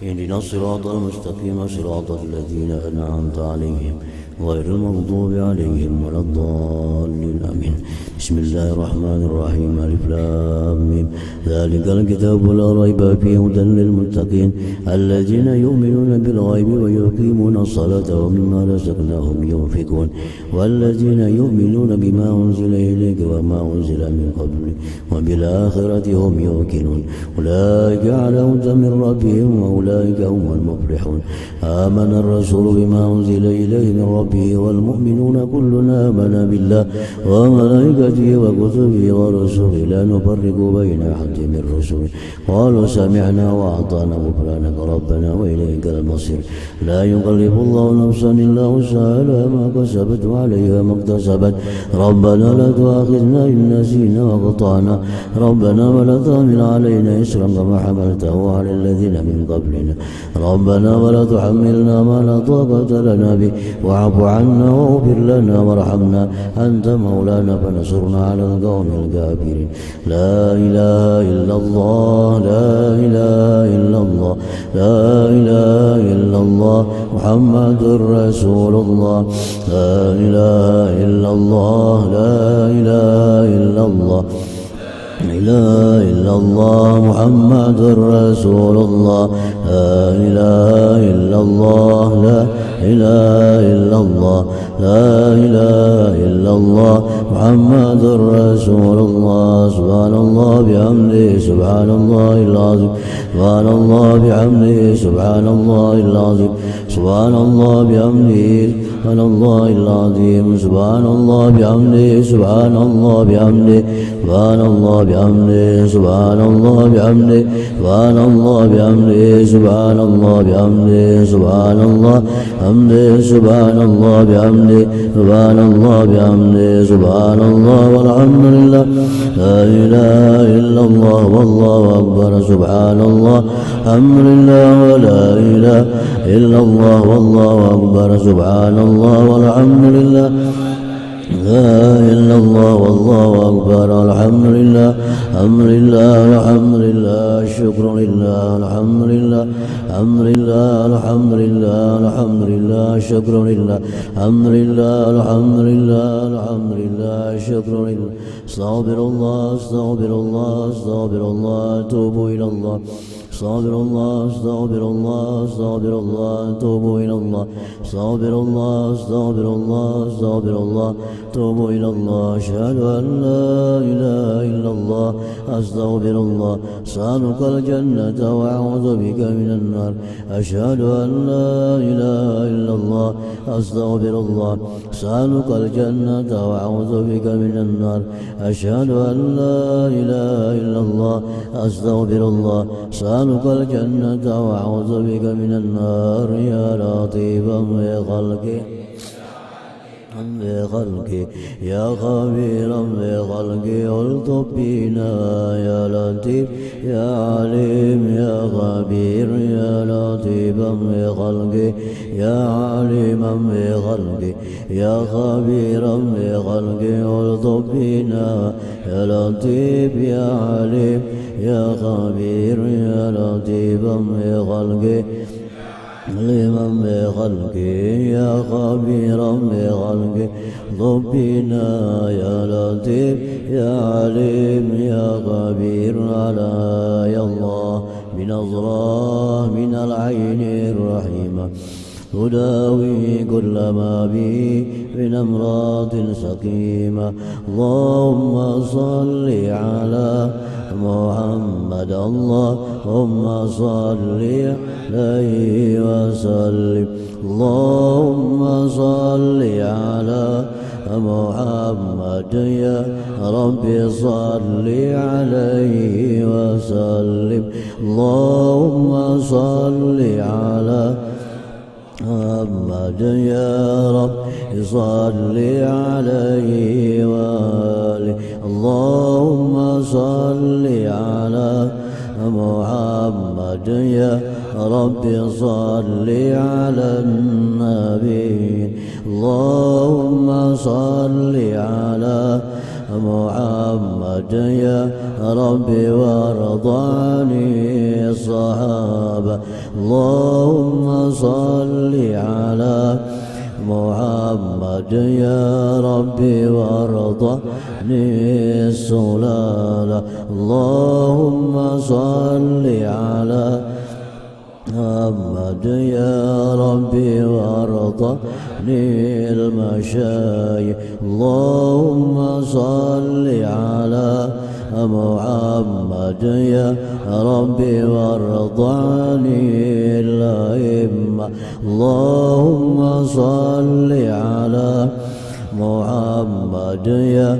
اهدنا الصراط المستقيم صراط الذين أنعمت عليهم غير المغضوب عليهم ولا الضالين آمين. بسم الله الرحمن الرحيم ألف لام ميم ذلك الكتاب لا ريب فيه هدى للمتقين الذين يؤمنون بالغيب ويقيمون الصلاة ومما رزقناهم ينفقون والذين يؤمنون بما أنزل إليك وما أنزل من قبلك وبالآخرة هم يوقنون أولئك على هدى من ربهم وأولئك هم المفلحون آمن الرسول بما أنزل إليه من ربه والمؤمنون كلنا آمن بالله وملائكته وكتبه ورسله لا نفرق بين أحد من رسله قالوا سمعنا وأطعنا غفرانك ربنا وإليك المصير لا يكلف الله نفسا إلا وسعها لها ما كسبت وعليها ما اكتسبت ربنا لا تؤاخذنا إن نسينا وأخطأنا ربنا ولا تحمل علينا إصرا كما حملته على الذين من قبلنا ربنا ولا تحملنا ما لا طاقة لنا به واعف عنا واغفر لنا وارحمنا أنت مولانا فانصرنا على القوم الكافرين لا إله إلا الله لا إله إلا الله لا إله إلا الله محمد رسول الله لا إله إلا الله لا إله إلا الله لا إله إلا الله محمد رسول الله لا إله إلا الله لا إله إلا الله لا إله إلا الله محمد رسول الله سبحان الله بحمده سبحان الله العظيم سبحان الله بحمده سبحان الله العظيم سبحان الله بحمده سبحان الله العظيم سبحان الله بحمده سبحان الله بحمده سبحان الله بحمده سبحان الله بحمده سبحان الله بحمده سبحان الله بحمده سبحان الله حمده سبحان الله بحمده سبحان الله بحمده سبحان الله والحمد لله لا إله إلا الله والله أكبر سبحان الله الحمد لله ولا إله إلا الله والله أكبر سبحان الله والحمد لله لا إله إلا الله والله أكبر الحمد لله الحمد لله الحمد لله الشكر لله الحمد لله الحمد لله الحمد لله الحمد لله الشكر لله الحمد لله الحمد لله الحمد لله الشكر لله استغفر الله استغفر الله استغفر الله أتوب إلى الله استغفر الله استغفر الله استغفر الله اتوب الى الله استغفر الله استغفر الله استغفر الله اتوب الى الله اشهد ان لا اله الا الله استغفر الله اسالك الجنه واعوذ بك من النار اشهد ان لا اله الا الله استغفر الله اسالك الجنه واعوذ بك من النار اشهد ان لا اله الا الله استغفر الله أسألك الجنة وأعوذ بك من النار يا لطيفا بخلقك يا خبيرا بخلقك الطف بنا يا لطيف يا عليم يا خبير يا لطيفا بخلقك يا عليما بخلقك يا خبيرا بخلقك الطف بنا يا لطيف يا عليم يا خبير يا لطيفا بخلقك لمن بخلقه يا خبيرا بخلقه ضبنا يا لطيف يا عليم يا خبير على يا الله بنظرة من العين الرحيمة تداوي كل ما به من أمراض سقيمة اللهم صل على محمد اللهم صل عليه وسلم اللهم صل على محمد يا رب صل عليه وسلم اللهم صل على محمد يا رب صل عليه وآله اللهم صل على محمد يا رب صل على النبي اللهم صل على محمد يا رب وارض عن الصحابة اللهم صل على محمد يا ربي وارضني السلالة اللهم صل على محمد يا ربي وارضني المشايخ اللهم صل على محمد يا ربي وارضني الأئمة اللهم صل على محمد يا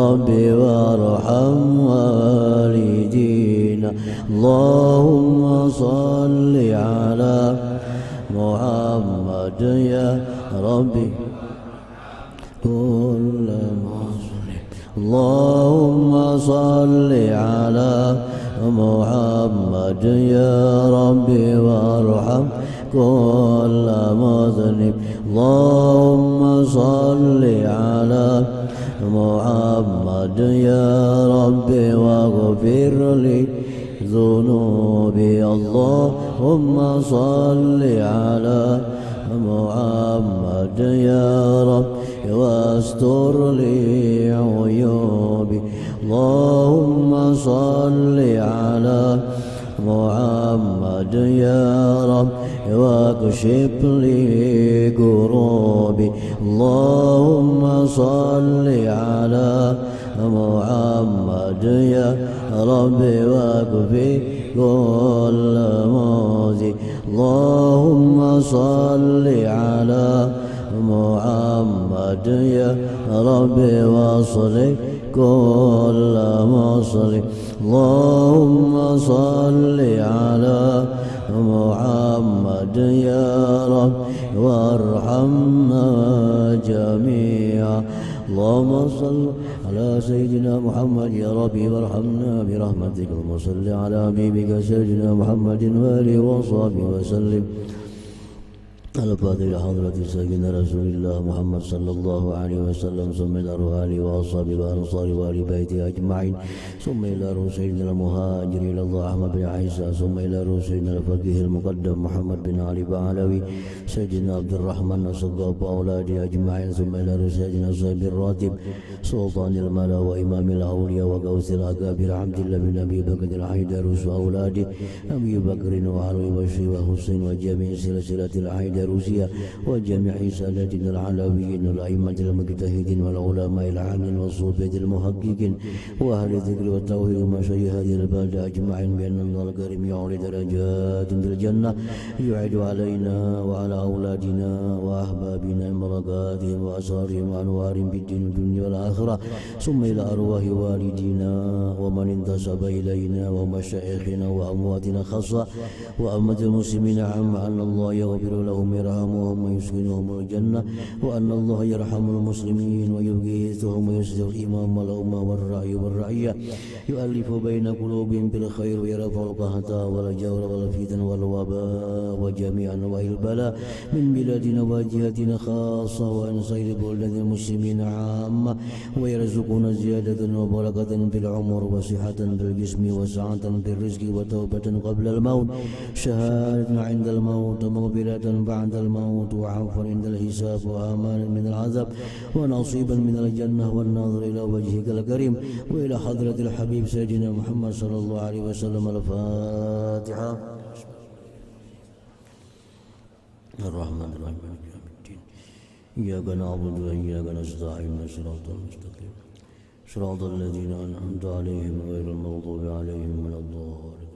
ربي وارحم والدينا اللهم صل على محمد يا ربي كل مسلم اللهم صل على محمد يا ربي وارحم كل مذنب اللهم صل على محمد يا ربي واغفر لي ذنوبي اللهم صل على محمد يا رب واستر لي عيوبي اللهم صل على محمد يا رب واكشف لي كروبي اللهم صل على محمد يا رب واكفي كل موذي اللهم صل على محمد يا رب واصلح كل مصلح اللهم صل على محمد يا رب وارحمنا جميعا اللهم صل على سيدنا محمد يا ربي وارحمنا برحمتك اللهم صل على حبيبك سيدنا محمد وآله وصحبه وسلم الفاتحة إلى حضرة سيدنا رسول الله محمد صلى الله عليه وسلم ثم إلى روح آله وأصحابه وأنصاره وآل بيته أجمعين ثم إلى روح سيدنا المهاجر إلى الله أحمد بن عيسى ثم إلى روح سيدنا الفقيه المقدم محمد بن علي بعلوي سيدنا عبد الرحمن الصداق وأولاده أجمعين ثم إلى روح سيدنا صهيب الراتب سلطان الملا وإمام الأولياء وغوث الأكابر عبد الله بن أبي بكر الحيدروس وأولاده أبي بكر وعلي بشير وحسين وجميع سلسلة الحيدروس روسيا وجميع سادتنا العلويين والأئمة المجتهدين والعلماء العاملين والصوفية المحققين وأهل الذكر والتوحيد ومشايخ هذه البلدة أجمعين بأن الله الكريم يعلي درجات في الجنة يعد علينا وعلى أولادنا وأحبابنا بركاتهم وأسرارهم وأنوارهم في الدين والدنيا والآخرة ثم إلى أرواح والدينا ومن انتسب إلينا ومشايخنا وأمواتنا خاصة وأمة المسلمين عامة أن الله يغفر لهم يرحمهم ويسكنهم الجنة وأن الله يرحم المسلمين ويغيثهم ويسر الإمام والأمة والرعي والرعية يؤلف بين قلوبهم بالخير ويرفع القهطة والجور والفتن والوباء وجميع أنواع البلاء من بلادنا وجهتنا خاصة وأن سائر بلاد المسلمين عامة ويرزقنا زيادة وبركة في العمر وصحة في الجسم وسعة في الرزق وتوبة قبل الموت شهادة عند الموت ومغفرة بعد الموت وعفوا عند الحساب وأمان من العذاب ونصيبا من الجنة والنظر إلى وجهك الكريم وإلى حضرة الحبيب سيدنا محمد صلى الله عليه وسلم الفاتحة الرحمن الرحيم مالك يوم الدين إياك نعبد وإياك نستعين صراط المستقيم صراط الذين أنعمت عليهم غير المغضوب عليهم ولا الضالين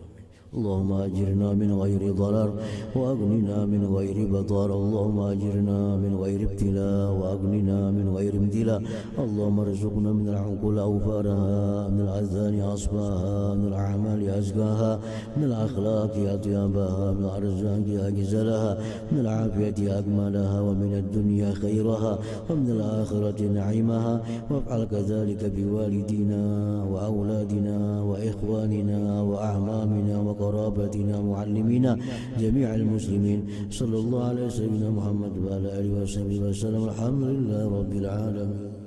اللهم أجرنا من غير ضرر وأغننا من غير بطر اللهم أجرنا من غير ابتلاء وأغننا من غير امتلاء اللهم ارزقنا من العقول أوفارها من الأذان أصفاها من الأعمال أزكاها من الأخلاق أطيبها من الأرزاق أجزلها من العافية أكملها ومن الدنيا خيرها ومن الآخرة نعيمها وافعل كذلك بوالدينا وأولادنا وإخواننا وأعمامنا وقرابتنا معلمينا جميع المسلمين صلى الله على سيدنا محمد وعلى آله وصحبه وسلم الحمد لله رب العالمين.